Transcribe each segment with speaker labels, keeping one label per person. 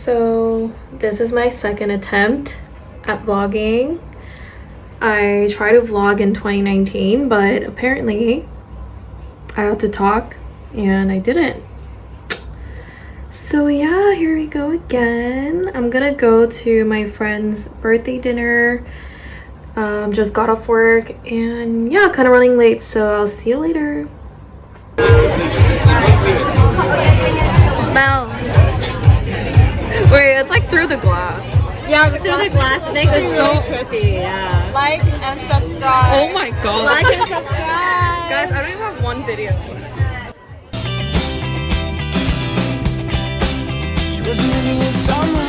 Speaker 1: So this is my second attempt at vlogging. I tried to vlog in 2019, but apparently I had to talk and I didn't. So yeah, here we go again. I'm gonna go to my friend's birthday dinner. Just got off work and yeah, kind of running late, so I'll see you later. Mel. Wait, it's like through the glass.
Speaker 2: Yeah, but through the glass makes it so trippy, yeah.
Speaker 3: Like and subscribe.
Speaker 1: Oh my god.
Speaker 2: Like and subscribe.
Speaker 1: Guys, I don't even have one video.
Speaker 4: She was living in summer.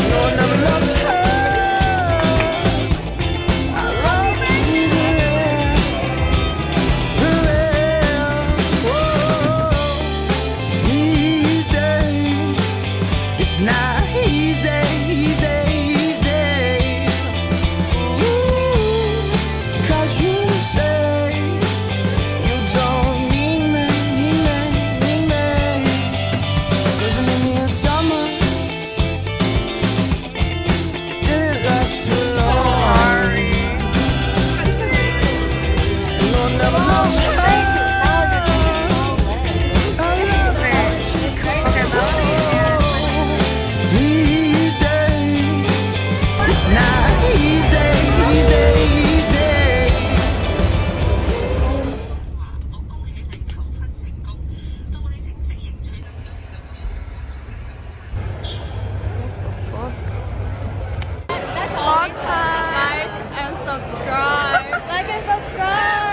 Speaker 4: No one ever loves her. I love it. These days, it's not easy.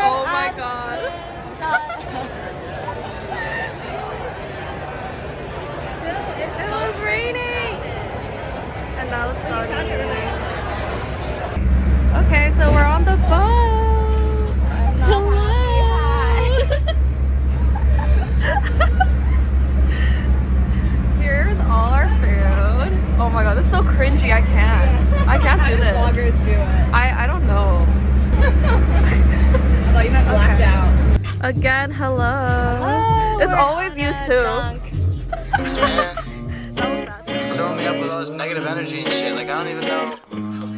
Speaker 1: Oh my god. It was raining. And now it's sunny. Okay, so we're on the boat. Hello. Here's all our food. Oh my god, this is so cringy. I can't do this.
Speaker 3: Vloggers do it.
Speaker 1: I don't know.
Speaker 3: I thought you meant blacked out.
Speaker 1: Again, hello. It's always you two.
Speaker 5: Filling me up with all this negative energy and shit. Like, I don't even know.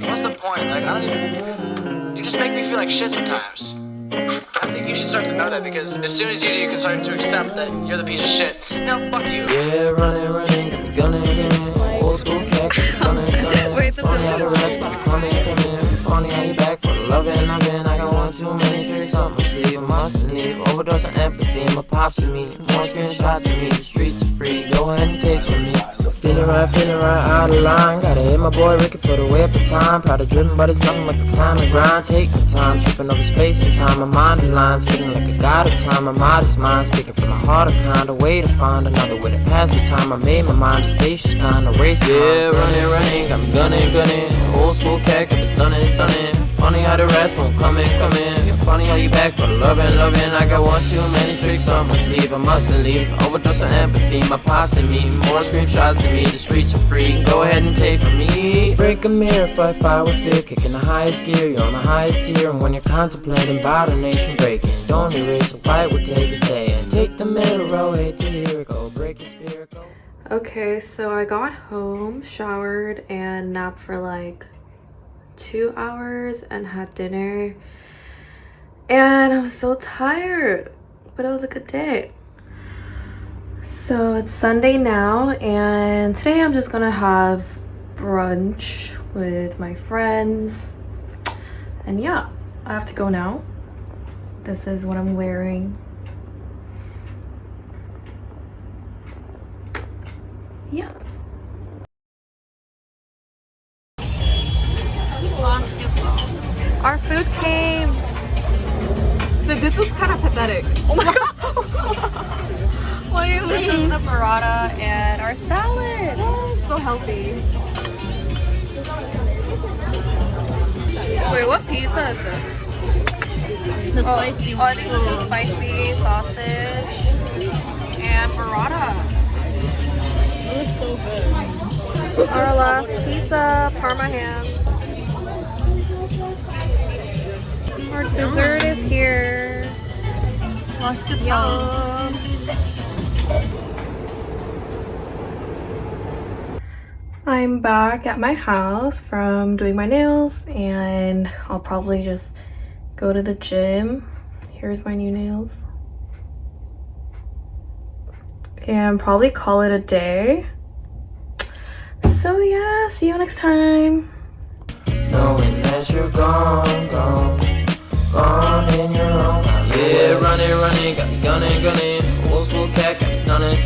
Speaker 5: What's the point? Like, I don't even. You just make me feel like shit sometimes. I think you should start to know that because as soon as you do, you can start to accept that you're the piece of shit. No, fuck you.
Speaker 4: Yeah, running, got me gunning. Old school cat, got me stunning.
Speaker 1: Wait, the
Speaker 4: Funny how the rest, got me coming. Funny how you back for the loving. I got one too many tricks up my sleeve. I must need overdose on empathy. My pops and me, more screenshots of me. The streets are free, go ahead and take from me. Feeling right, out of line. Gotta hit my boy Ricky for the whip of time. Proud of driven, but it's nothing like the climb and grind. Take the time, tripping over space and time. My mind in line, speaking like a god of time. My modest mind, speaking from my heart of kind. A way to find another way to pass the time. I made my mind a station's kind of race. Yeah, running, got me gunning. Old school cat, got me stunning. Funny how the rest won't come in. Funny how you back for the loving. I got one too many tricks on my sleeve. I mustn't leave. Overdose of empathy. My pops and me, more screenshots of me. The streets are free. Go ahead and take from me. Break a mirror, fight fire with fear. Kicking the highest gear, you're on the highest tier. And when you're contemplating about a nation breaking, don't erase a fight will take a say. And take the middle road, hate to hear it go. Break your spirit, go.
Speaker 1: Okay, so I got home, showered, and napped for like 2 hours and had dinner. And I was so tired, but it was a good day. So it's Sunday now, and today I'm just gonna have brunch with my friends. And yeah, I have to go now. This is what I'm wearing. Yeah. Our food came. This was kind of pathetic. Oh my god. What do you mean? This is the burrata and our salad. Oh, so healthy. Wait, what pizza is this?
Speaker 3: The spicy
Speaker 1: I think this is spicy sausage and burrata.
Speaker 3: It was so good.
Speaker 1: Our last pizza, Parma ham. Our dessert is here.
Speaker 2: 맛있겠다.
Speaker 1: I'm back at my house from doing my nails, and I'll probably just go to the gym. Here's my new nails. And probably call it a day. So yeah, see you next time.
Speaker 4: Knowing that you're gone, gone in your own. Yeah, running, got me gunning. Old school cat, got me stunning.